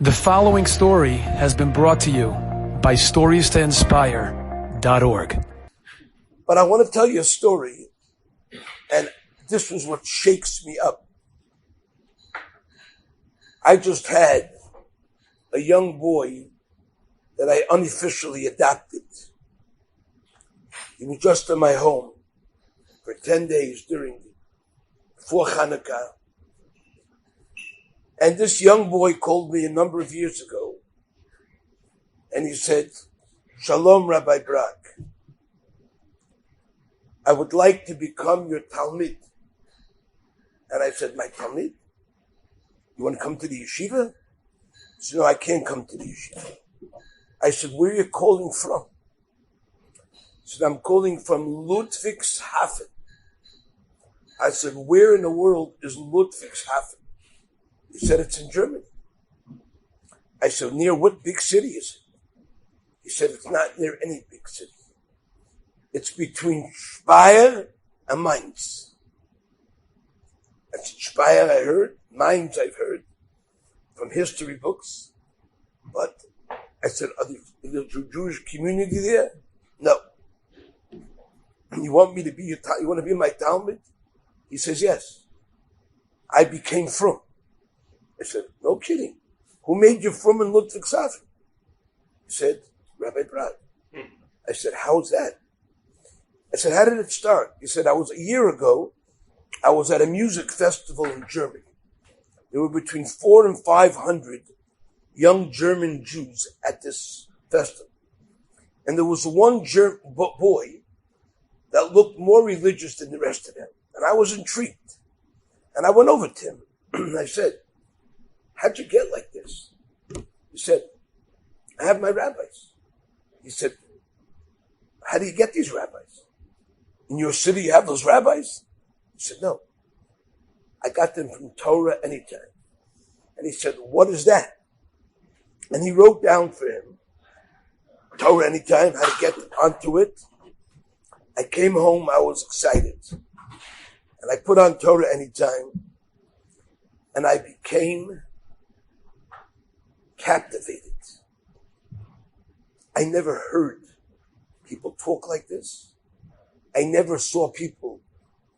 The following story has been brought to you by StoriesToInspire.org. But I want to tell you a story, and this was what shakes me up. I just had a young boy that I unofficially adopted. He was just in my home for 10 days before Hanukkah. And this young boy called me a number of years ago, and he said, "Shalom, Rabbi Brog. I would like to become your Talmid." And I said, "My Talmid? You want to come to the yeshiva?" He said, "No, I can't come to the yeshiva." I said, "Where are you calling from?" He said, "I'm calling from Ludwigshafen." I said, "Where in the world is Ludwigshafen?" He said, "It's in Germany." I said, "Near what big city is it?" He said, "It's not near any big city. It's between Speyer and Mainz." I said, "Speyer I heard, Mainz I've heard from history books." But I said, "Is there a Jewish community there?" "No." "You want me to be you want to be my Talmud?" He says, "Yes." I became frum. I said, "No kidding. Who made you frum in Ludwigshafen?" He said, "Rabbi Brog." I said, "How's that?" I said, "How did it start?" He said, a year ago, I was at a music festival in Germany. There were between 400 and 500 young German Jews at this festival. And there was one boy that looked more religious than the rest of them. And I was intrigued. And I went over to him and I said, "How'd you get like this?" He said, "I have my rabbis." He said, "How do you get these rabbis? In your city you have those rabbis?" He said, "No. I got them from Torah Anytime." And he said, "What is that?" And he wrote down for him Torah Anytime, how to get onto it. I came home, I was excited. And I put on Torah Anytime, and I became captivated. I never heard people talk like this. I never saw people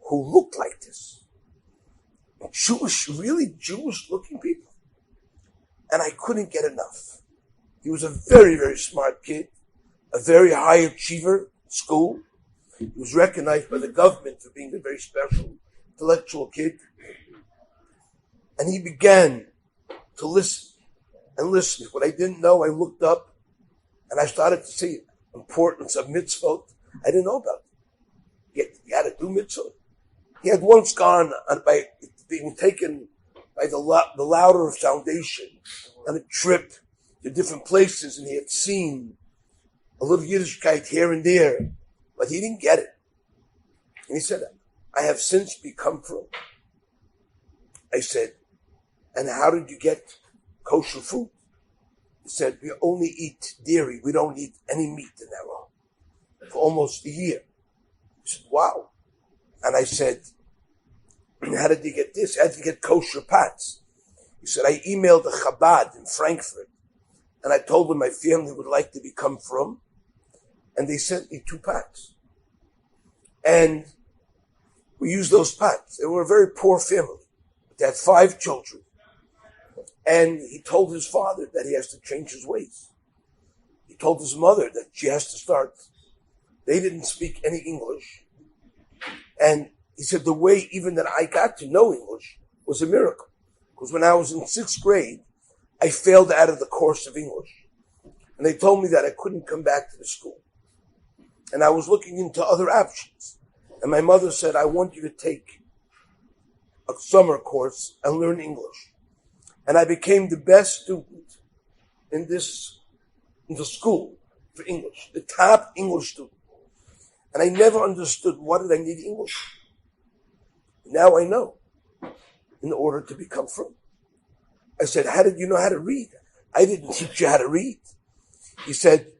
who looked like this. Really Jewish looking people. And I couldn't get enough. He was a very, very smart kid, a very high achiever at school. He was recognized by the government for being a very special intellectual kid. And he began to listen and listen. What I didn't know, I looked up and I started to see importance of mitzvot. I didn't know about it. He had to do mitzvot. He had once gone by being taken by the Louder Foundation on a trip to different places, and he had seen a little Yiddishkeit here and there, but he didn't get it. And he said, "I have since become frum." I said, "And how did you get kosher food?" He said, "We only eat dairy. We don't eat any meat in our home for almost a year." He said, "Wow." And I said, "How did you get this? How did you get kosher pots?" He said, "I emailed the Chabad in Frankfurt, and I told them my family would like to become frum, and they sent me 2 pots. And we used those pots. They were a very poor family. They had 5 children. And he told his father that he has to change his ways. He told his mother that she has to start. They didn't speak any English. And he said the way even that I got to know English was a miracle. Because when I was in 6th grade, I failed out of the course of English. And they told me that I couldn't come back to the school. And I was looking into other options. And my mother said, "I want you to take a summer course and learn English." And I became the best student in the school for English, the top English student. And I never understood, what did I need English? Now I know, in order to become frum. I said, "How did you know how to read?" "I didn't teach you how to read." He said,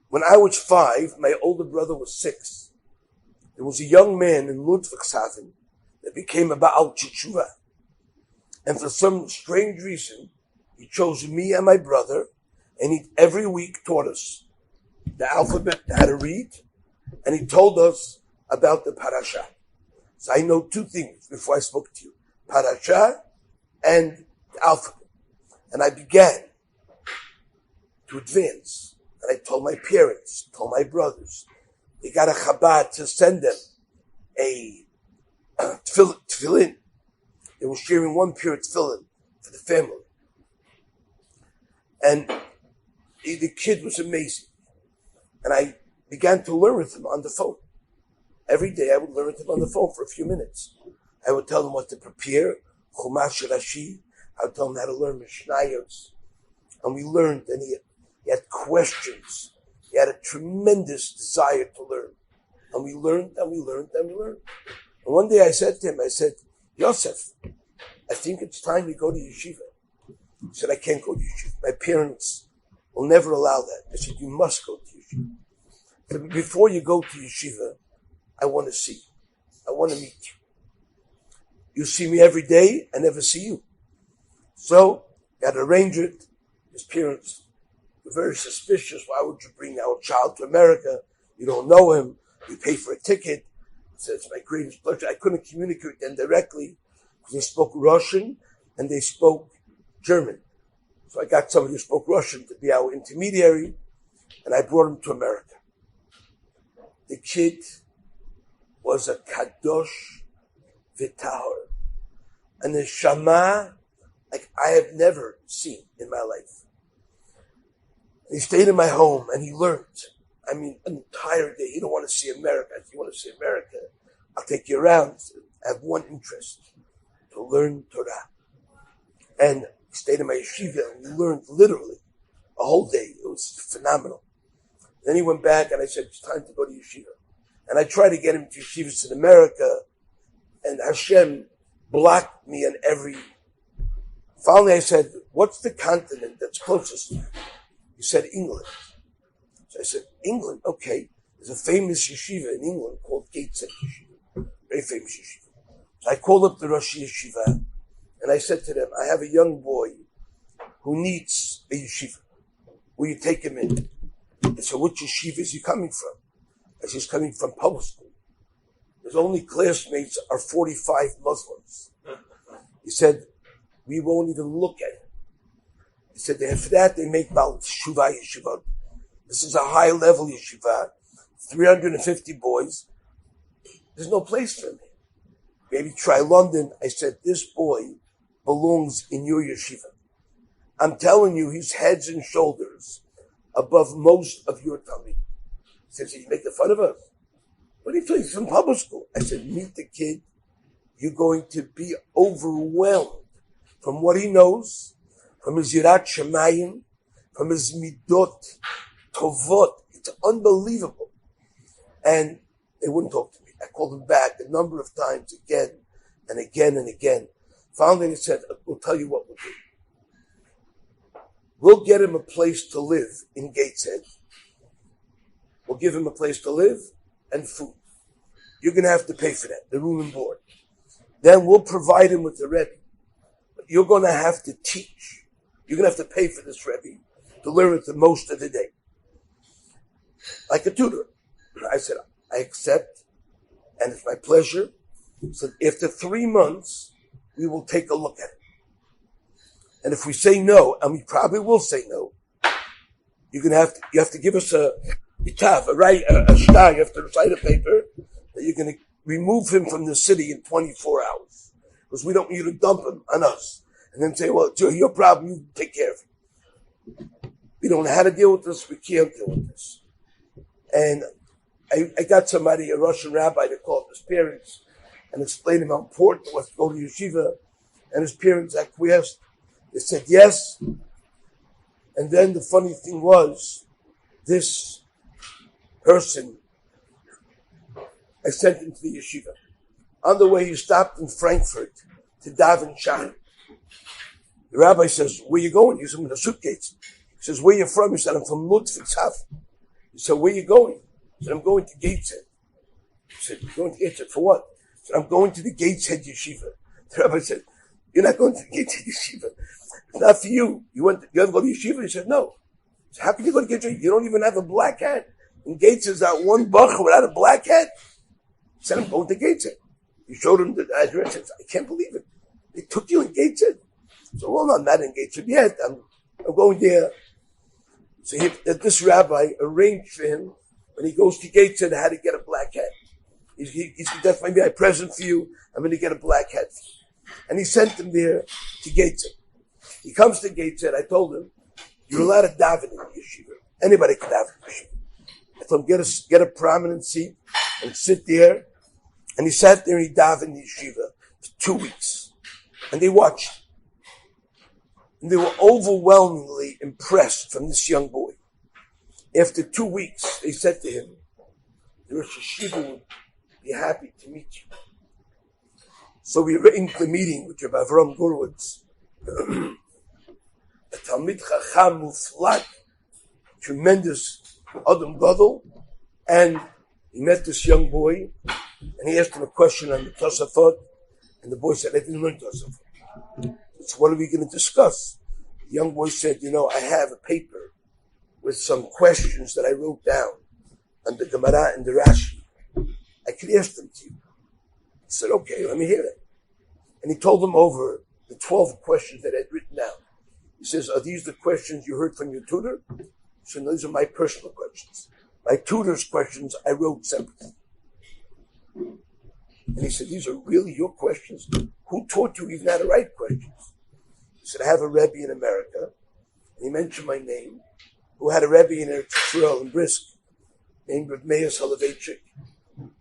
"When I was 5, my older brother was 6. There was a young man in Ludwigshafen that became a Baal Tshuva. And for some strange reason, He chose me and my brother, and he every week taught us the alphabet, how to read, and he told us about the parasha. So I know two things before I spoke to you: parasha and the alphabet. And I began to advance. And I told my parents, told my brothers, they got a Chabad to send them a tefillin. They were sharing one pair of tefillin for the family. And the kid was amazing. And I began to learn with him on the phone. Every day I would learn with him on the phone for a few minutes. I would tell him what to prepare, Chumash Rashi. I would tell him how to learn Mishnayos. And we learned, and he had questions. He had a tremendous desire to learn. And we learned, and we learned, and we learned. And one day I said to him, I said, Yosef, I think it's time you go to yeshiva. He said, I can't go to yeshiva. My parents will never allow that. I said, you must go to yeshiva. But before you go to yeshiva, I want to see you. I want to meet you. You see me every day, I never see you. So, I had to arrange it. His parents were very suspicious. Why would you bring our child to America? You don't know him. We pay for a ticket. I said, it's my greatest pleasure. I couldn't communicate with them directly because they spoke Russian and they spoke German. So I got somebody who spoke Russian to be our intermediary, and I brought him to America. The kid was a kadosh v'tahor, and a neshama like I have never seen in my life. He stayed in my home and he learned. I mean, an entire day. He don't want to see America. If you want to see America, I'll take you around. I have one interest, to learn Torah. And he stayed in my yeshiva and we learned literally a whole day. It was phenomenal. Then he went back and I said, it's time to go to yeshiva. And I tried to get him to yeshivas in America, and Hashem blocked me on every. Finally I said, what's the continent that's closest? He said, England. So I said, England? Okay. There's a famous yeshiva in England called Gateshead Yeshiva. Very famous yeshiva. So I called up the Rosh Yeshiva and I said to them, I have a young boy who needs a yeshiva. Will you take him in? They said, which yeshiva is he coming from? I said, he's coming from public school. His only classmates are 45 Muslims. He said, we won't even look at him. He said, for that they make Bal Shuvah Yeshiva. This is a high level yeshiva, 350 boys. There's no place for me. Maybe try London. I said, this boy belongs in your yeshiva. I'm telling you, he's heads and shoulders above most of your tummy. He says, he's making fun of us. What do you think? He's from public school. I said, meet the kid. You're going to be overwhelmed from what he knows, from his Yirat Shemayim, from his Midot, Tovot. It's unbelievable. And they wouldn't talk to me. I called them back a number of times, again and again and again. Finally, they said, we'll tell you what we'll do. We'll get him a place to live in Gateshead. We'll give him a place to live and food. You're going to have to pay for that, the room and board. Then we'll provide him with the Rebbe. But you're going to have to teach. You're going to have to pay for this Rebbe to learn it the most of the day. Like a tutor. I said, I accept, and it's my pleasure. So after 3 months, we will take a look at it. And if we say no, and we probably will say no, you have to give us a star. You have to recite a paper that you're going to remove him from the city in 24 hours. Because we don't want you to dump him on us. And then say, well, it's your problem, you take care of him. We don't know how to deal with this, we can't deal with this. And I got somebody, a Russian rabbi, to call up his parents and explain to him how important it was to go to yeshiva. And his parents acquiesced. They said yes. And then the funny thing was, this person, I sent him to the yeshiva. On the way, he stopped in Frankfurt to daven Shach. The rabbi says, where you going? He said, with a suitcase. He says, where you from? He said, I'm from Ludwigshafen. He said, where you going? He said, I'm going to Gateshead. He said, you're going to Gateshead for what? He said, I'm going to the Gateshead Yeshiva. The rabbi said, you're not going to the Gateshead Yeshiva. It's not for you. You have to go to yeshiva? He said, no. So how can you go to yeshiva? You don't even have a black hat. And Gates is that one bacher without a black hat. He said, I'm going to Gateshead. You showed him the address. He said, I can't believe it. They took you in Gateshead. So, well, no, I'm not in Gateshead yet. I'm going there. So this rabbi arranged for him, when he goes to Gateshead, how to get a black hat. He's that's maybe a present for you. I'm going to get a black hat for you. And he sent him there to Gateshead. He comes to Gateshead. I told him, you're allowed to daven in the yeshiva. Anybody can daven in the yeshiva. I told him, get a prominent seat and sit there. And he sat there and he davened in the yeshiva for 2 weeks. And they watched. And they were overwhelmingly impressed from this young boy. After 2 weeks, they said to him, the Rosh Yeshiva would be happy to meet you. So we arranged the meeting with Rabbi Avram Gurwitz, a Talmid Chacham Muflag, tremendous Adam Gadol, and he met this young boy, and he asked him a question on the Tosafot, and the boy said, I didn't learn Tosafot. So what are we going to discuss? The young boy said, I have a paper with some questions that I wrote down on the Gemara and the Rashi. I could ask them to you. He said, okay, let me hear it. And he told them over the 12 questions that I'd written down. He says, are these the questions you heard from your tutor? So these are my personal questions. My tutor's questions I wrote separately. And he said, these are really your questions? Who taught you even how to write questions? He said, I have a Rebbe in America. And he mentioned my name, who had a Rebbe in Eretz Yisrael in Brisk, named Reb Meir Soloveitchik.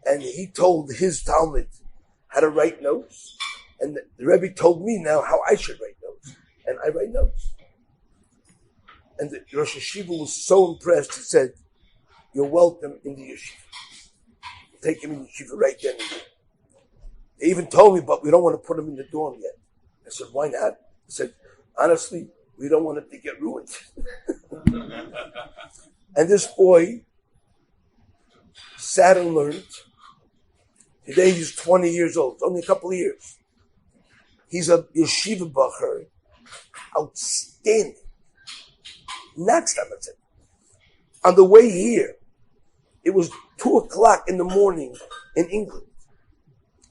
And he told his Talmud how to write notes. And the Rebbe told me now how I should write notes. And I write notes. And the Rosh Yeshiva was so impressed, he said, you're welcome in the yeshiva. Take him in the yeshiva right then and there. They even told me, but we don't want to put him in the dorm yet. I said, why not? I said, honestly, we don't want him to get ruined. And this boy sat and learned. Today he's 20 years old, only a couple of years. He's a yeshiva bacher, outstanding. Not Stammerzett. On the way here, it was 2:00 in the morning in England.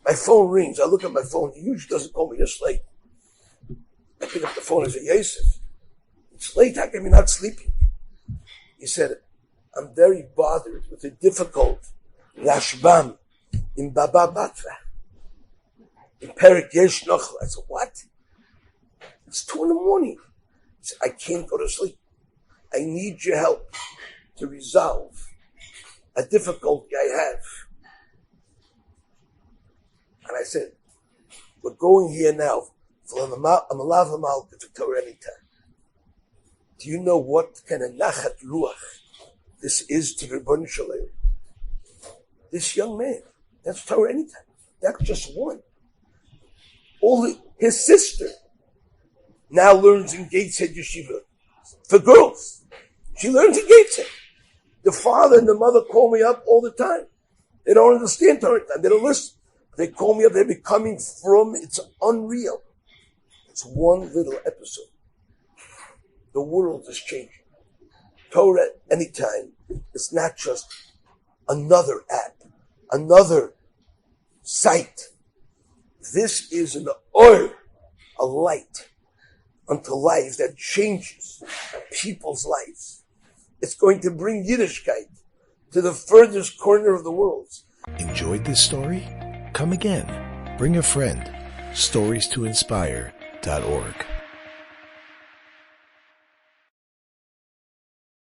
My phone rings. I look at my phone. He usually doesn't call me this late. I pick up the phone and say, Yosef, it's late. How come you're not sleeping? He said, I'm very bothered with the difficult Rashbam in Baba Batra. In Perik Yesh Nochel. I said, what? It's 2 in the morning. He said, I can't go to sleep. I need your help to resolve a difficulty I have. And I said, we're going here now. Do you know what kind of nachat ruach this is to Ribbon Shalom? This young man, that's Torah anytime. That's just one. His sister now learns in Gateshead Yeshiva for girls. She learns in Gateshead. The father and the mother call me up all the time. They don't understand Torah. They don't listen. They call me up. They're becoming from. It's unreal. It's one little episode. The world is changing. Torah anytime. It's not just another app, another site. This is an oil, a light unto lives that changes people's lives. It's going to bring Yiddishkeit to the furthest corner of the world. Enjoyed this story? Come again. Bring a friend. StoriesToInspire.org